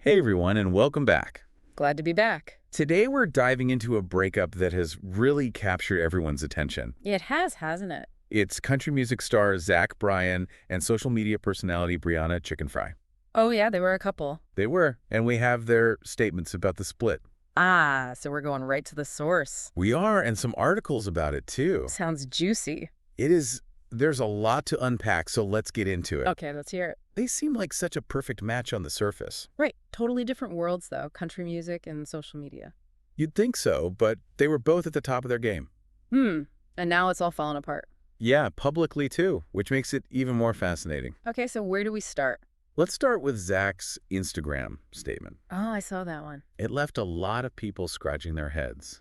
Hey everyone, and welcome back. Glad to be back. Today we're diving into a breakup that has really captured everyone's attention. It has, hasn't it? It's country music star Zach Bryan and social media personality Brianna Chickenfry. Oh yeah, they were a couple. They were, and we have their statements about the split. Ah, so we're going right to the source. We are, and some articles about it too. Sounds juicy. There's a lot to unpack, so let's get into it. Okay, let's hear it. They seem like such a perfect match on the surface. Right, totally different worlds though, country music and social media. You'd think so, but they were both at the top of their game. And now it's all falling apart. Yeah, publicly too, which makes it even more fascinating. Okay, so where do we start? Let's start with Zach's Instagram statement. Oh, I saw that one. It left a lot of people scratching their heads.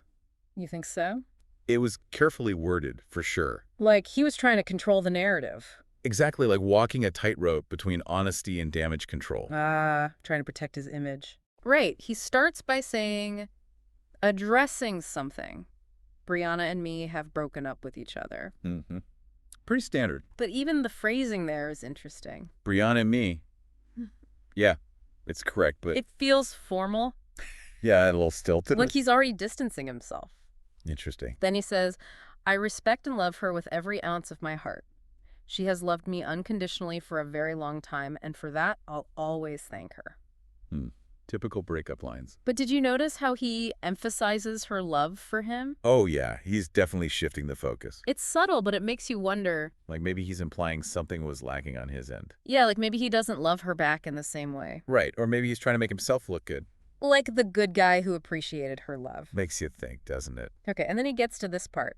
You think so? It was carefully worded, for sure. Like he was trying to control the narrative. Exactly like walking a tightrope between honesty and damage control. Trying to protect his image. Right, he starts by saying, addressing something. Brianna and me have broken up with each other. Pretty standard. But even the phrasing there is interesting. Brianna and me. Yeah, it's correct, but It feels formal, yeah, a little stilted. like he's already distancing himself. Interesting. Then he says, I respect and love her with every ounce of my heart. She has loved me unconditionally for a very long time, and for that, I'll always thank her. Typical breakup lines. But did you notice how he emphasizes her love for him? Oh yeah, he's definitely shifting the focus. It's subtle, but it makes you wonder, Like maybe he's implying something was lacking on his end. yeah, like maybe he doesn't love her back in the same way. Right, or maybe he's trying to make himself look good. Like the good guy who appreciated her love. Makes you think, doesn't it? Okay, and then he gets to this part.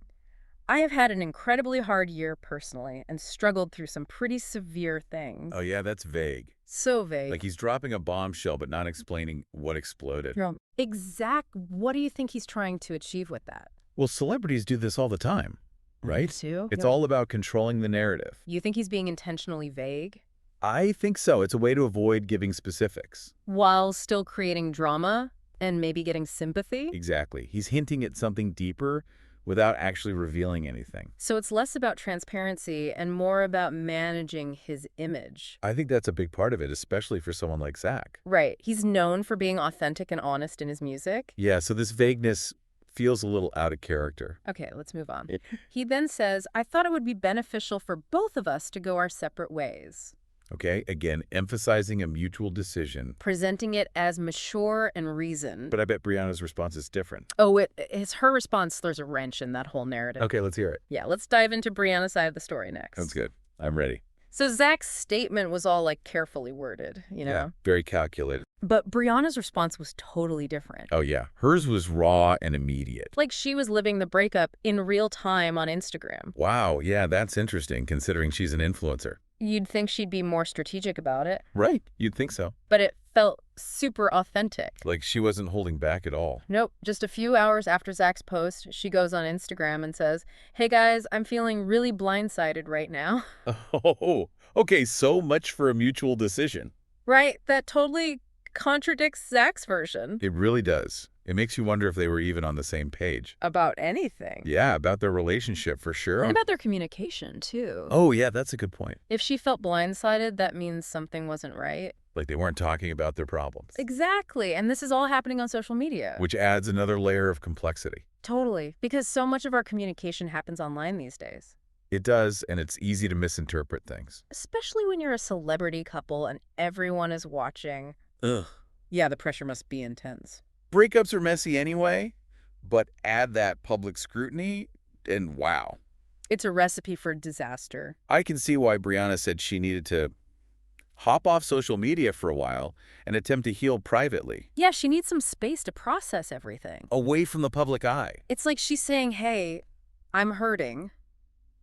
I have had an incredibly hard year personally and struggled through some pretty severe things. Oh yeah, that's vague. So vague. Like he's dropping a bombshell but not explaining what exploded. What do you think he's trying to achieve with that? Well, celebrities do this all the time, right? Too? It's all about controlling the narrative. You think he's being intentionally vague? I think so. It's a way to avoid giving specifics. While still creating drama and maybe getting sympathy? Exactly. He's hinting at something deeper without actually revealing anything. So it's less about transparency and more about managing his image. I think that's a big part of it, especially for someone like Zach. Right. He's known for being authentic and honest in his music. Yeah, so this vagueness feels a little out of character. Okay, let's move on. He then says, I thought it would be beneficial for both of us to go our separate ways. Okay, again, emphasizing a mutual decision. Presenting it as mature and reasoned. But I bet Brianna's response is different. Oh, it's her response throws a wrench in that whole narrative. Okay, let's hear it. Yeah, let's dive into Brianna's side of the story next. That's good. I'm ready. So Zach's statement was all like carefully worded, you know? Yeah, very calculated. But Brianna's response was totally different. Oh yeah, hers was raw and immediate. Like she was living the breakup in real time on Instagram. Wow, yeah, that's interesting considering she's an influencer. You'd think she'd be more strategic about it, Right, you'd think so. but it felt super authentic. Like she wasn't holding back at all. Nope, just a few hours after Zach's post, she goes on Instagram and says, hey guys, I'm feeling really blindsided right now. Oh, okay, so much for a mutual decision. Right, that totally contradicts Zach's version. It really does. It makes you wonder if they were even on the same page. About anything. Yeah, about their relationship for sure. And about their communication, too. Oh, yeah, that's a good point. If she felt blindsided, that means something wasn't right. Like they weren't talking about their problems. Exactly, and this is all happening on social media. Which adds another layer of complexity. Totally, because so much of our communication happens online these days. It does, and it's easy to misinterpret things. Especially when you're a celebrity couple and everyone is watching. Ugh. Yeah, the pressure must be intense. Breakups are messy anyway, but add that public scrutiny, and wow. It's a recipe for disaster. I can see why Brianna said she needed to hop off social media for a while and attempt to heal privately, Yeah, she needs some space to process everything. away from the public eye. It's like she's saying, hey, I'm hurting.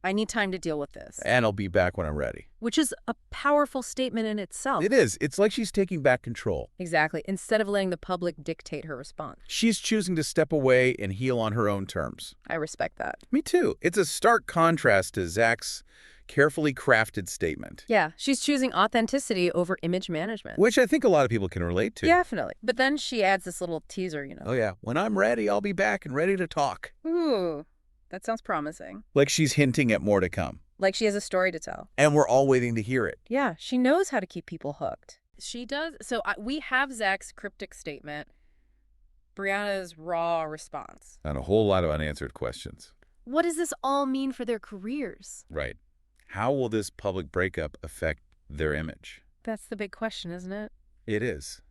I need time to deal with this. And I'll be back when I'm ready. Which is a powerful statement in itself. It is. It's like she's taking back control. Exactly. Instead of letting the public dictate her response. She's choosing to step away and heal on her own terms. I respect that. Me too. It's a stark contrast to Zach's carefully crafted statement. Yeah, she's choosing authenticity over image management. Which I think a lot of people can relate to. Definitely. But then she adds this little teaser, you know. Oh yeah, when I'm ready, I'll be back and ready to talk. Ooh, that sounds promising. Like she's hinting at more to come. Like she has a story to tell. And we're all waiting to hear it. Yeah, she knows how to keep people hooked. She does. So we have Zach's cryptic statement, Brianna's raw response. And a whole lot of unanswered questions. What does this all mean for their careers? Right. How will this public breakup affect their image? That's the big question, isn't it? It is.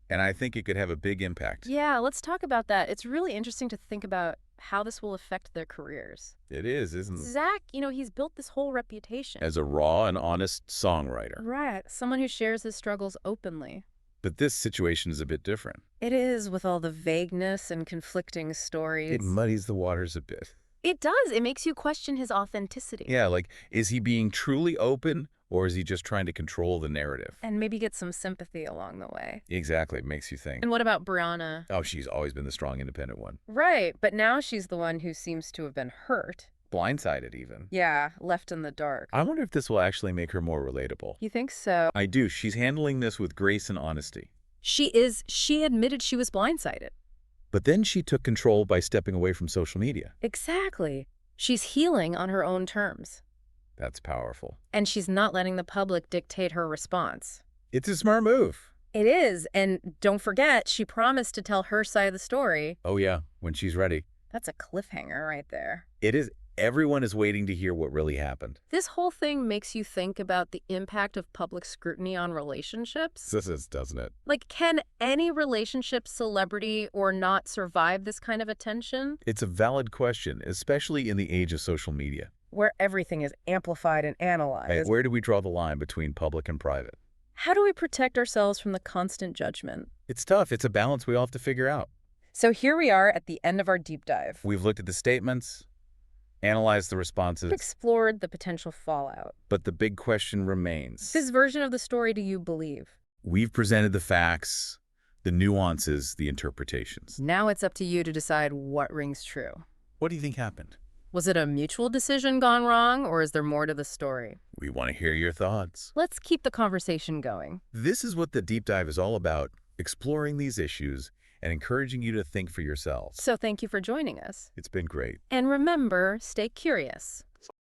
And I think it could have a big impact. Yeah, let's talk about that. It's really interesting to think about how this will affect their careers. It is, isn't it? Zach, he's built this whole reputation. As a raw and honest songwriter. Right, someone who shares his struggles openly. But this situation is a bit different. It is, with all the vagueness and conflicting stories. It muddies the waters a bit. It does. It makes you question his authenticity. Yeah, like, is he being truly open, or is he just trying to control the narrative? And maybe get some sympathy along the way. Exactly. It makes you think. And what about Brianna? Oh, she's always been the strong, independent one. Right, but now she's the one who seems to have been hurt. Blindsided, even. Yeah, left in the dark. I wonder if this will actually make her more relatable. You think so? I do. She's handling this with grace and honesty. She is. She admitted she was blindsided. But then she took control by stepping away from social media. Exactly. She's healing on her own terms. That's powerful. And she's not letting the public dictate her response. It's a smart move. It is. And don't forget, she promised to tell her side of the story. Oh, yeah, when she's ready. That's a cliffhanger right there. It is. Everyone is waiting to hear what really happened. This whole thing makes you think about the impact of public scrutiny on relationships. This is, doesn't it? Like, can any relationship, celebrity or not, survive this kind of attention? It's a valid question, especially in the age of social media. Where everything is amplified and analyzed. Where do we draw the line between public and private? How do we protect ourselves from the constant judgment? It's tough. It's a balance we all have to figure out. So here we are at the end of our deep dive. We've looked at the statements, analyzed the responses, Explored the potential fallout. but the big question remains. This version of the story do you believe? We've presented the facts, the nuances, the interpretations. Now it's up to you to decide what rings true. What do you think happened? Was it a mutual decision gone wrong, or is there more to the story? We want to hear your thoughts. Let's keep the conversation going. This is what the deep dive is all about, exploring these issues and encouraging you to think for yourselves. So thank you for joining us. It's been great. And remember, stay curious.